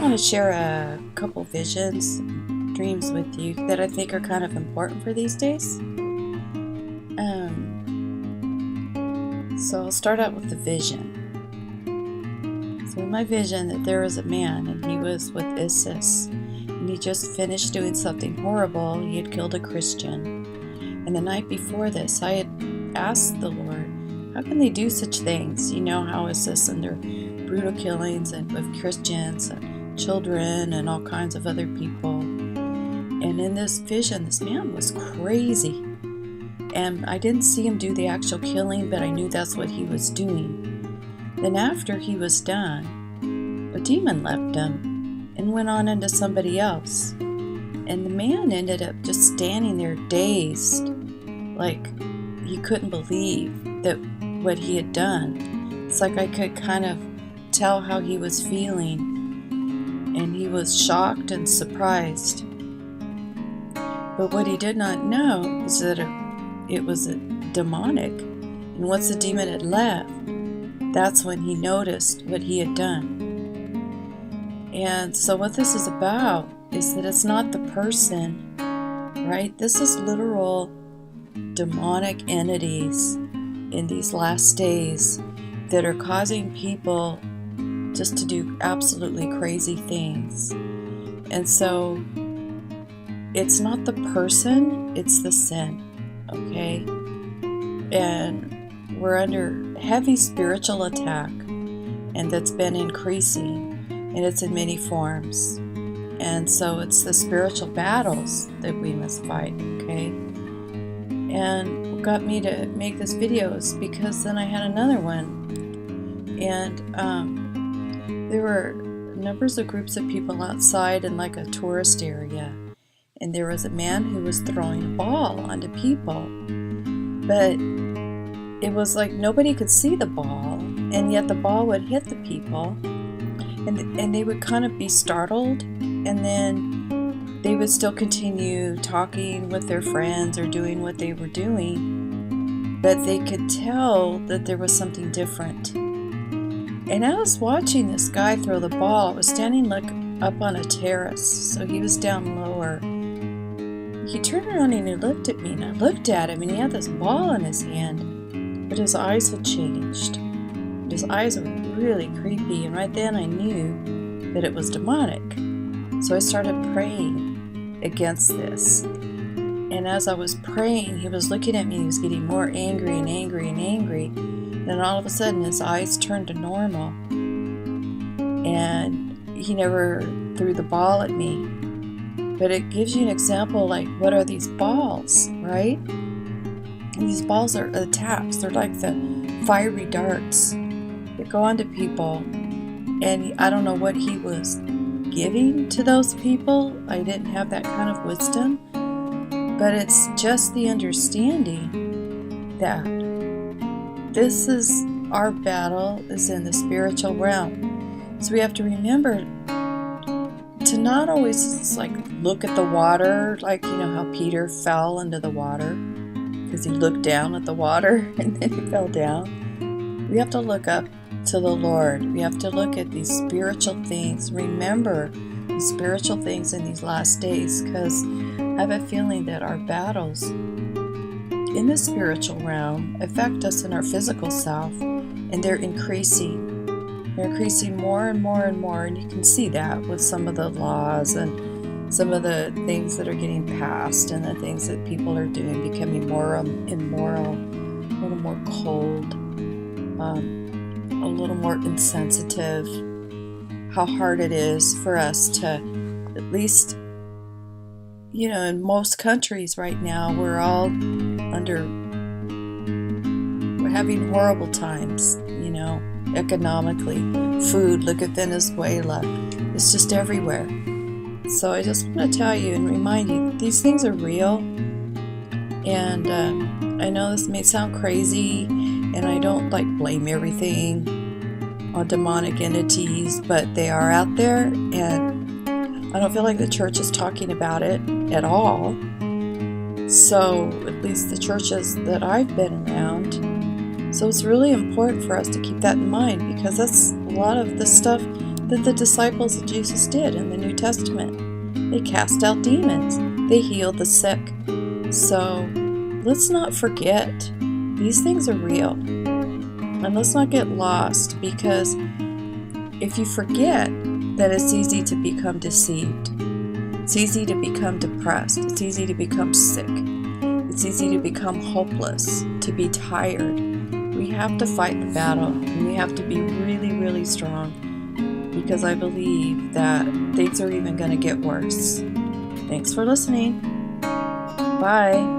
want to share a couple visions, dreams with you that I think are kind of important for these days. So I'll start out with the vision. So in my vision, that there was a man and he was with ISIS, and he just finished doing something horrible. He had killed a Christian. And the night before this, I had asked the Lord, how can they do such things? You know how ISIS and their brutal killings and with Christians and children and all kinds of other people. And in this vision, this man was crazy. And I didn't see him do the actual killing, but I knew that's what he was doing. Then after he was done, a demon left him and went on into somebody else. And the man ended up just standing there dazed, like he couldn't believe that what he had done. It's like I could kind of tell how he was feeling, and he was shocked and surprised. But what he did not know is that it was a demonic, and once the demon had left, that's when he noticed what he had done. And so what this is about is that it's not the person, right? This is literal demonic entities in these last days that are causing people just to do absolutely crazy things. And so it's not the person, it's the sin, okay? And we're under heavy spiritual attack, and that's been increasing, and it's in many forms. And so it's the spiritual battles that we must fight, okay? And what got me to make this video is because then I had another one. And there were numbers of groups of people outside in like a tourist area. And there was a man who was throwing a ball onto people. But it was like nobody could see the ball, and yet the ball would hit the people. And they would kind of be startled, and then they would still continue talking with their friends or doing what they were doing, but they could tell that there was something different. And I was watching this guy throw the ball. I was standing like up on a terrace, so he was down lower. He turned around and he looked at me, and I looked at him, and he had this ball in his hand, but his eyes had changed. His eyes were really creepy, and right then I knew that it was demonic. So I started praying against this. And as I was praying, he was looking at me, and he was getting more angry and angry and angry. And then all of a sudden, his eyes turned to normal. And he never threw the ball at me. But it gives you an example, like, what are these balls, right? And these balls are attacks. They're like the fiery darts that go onto people. And I don't know what he was giving to those people. I didn't have that kind of wisdom. But it's just the understanding that this is our battle is in the spiritual realm. So we have to remember to not always just like look at the water, like, you know, how Peter fell into the water because he looked down at the water and then he fell down. We have to look up to the Lord. We have to look at these spiritual things. Remember these spiritual things in these last days, because I have a feeling that our battles in the spiritual realm affect us in our physical self, and they're increasing. They're increasing more and more and more, and you can see that with some of the laws and some of the things that are getting passed and the things that people are doing, becoming more immoral, a little more cold, a little more insensitive. How hard it is for us to, at least, you know, in most countries right now, we're having horrible times, you know, economically. Food, look at Venezuela. It's just everywhere. So I just want to tell you and remind you, these things are real. And I know this may sound crazy, and I don't like blame everything on demonic entities, but they are out there, and I don't feel like the church is talking about it at all. So at least the churches that I've been around. So it's really important for us to keep that in mind, because that's a lot of the stuff that the disciples of Jesus did in the New Testament. They cast out demons. They healed the sick. So let's not forget, these things are real. And let's not get lost, because if you forget that it's easy to become deceived, it's easy to become depressed, it's easy to become sick, it's easy to become hopeless, to be tired. We have to fight the battle, and we have to be really, really strong, because I believe that things are even going to get worse. Thanks for listening. Bye.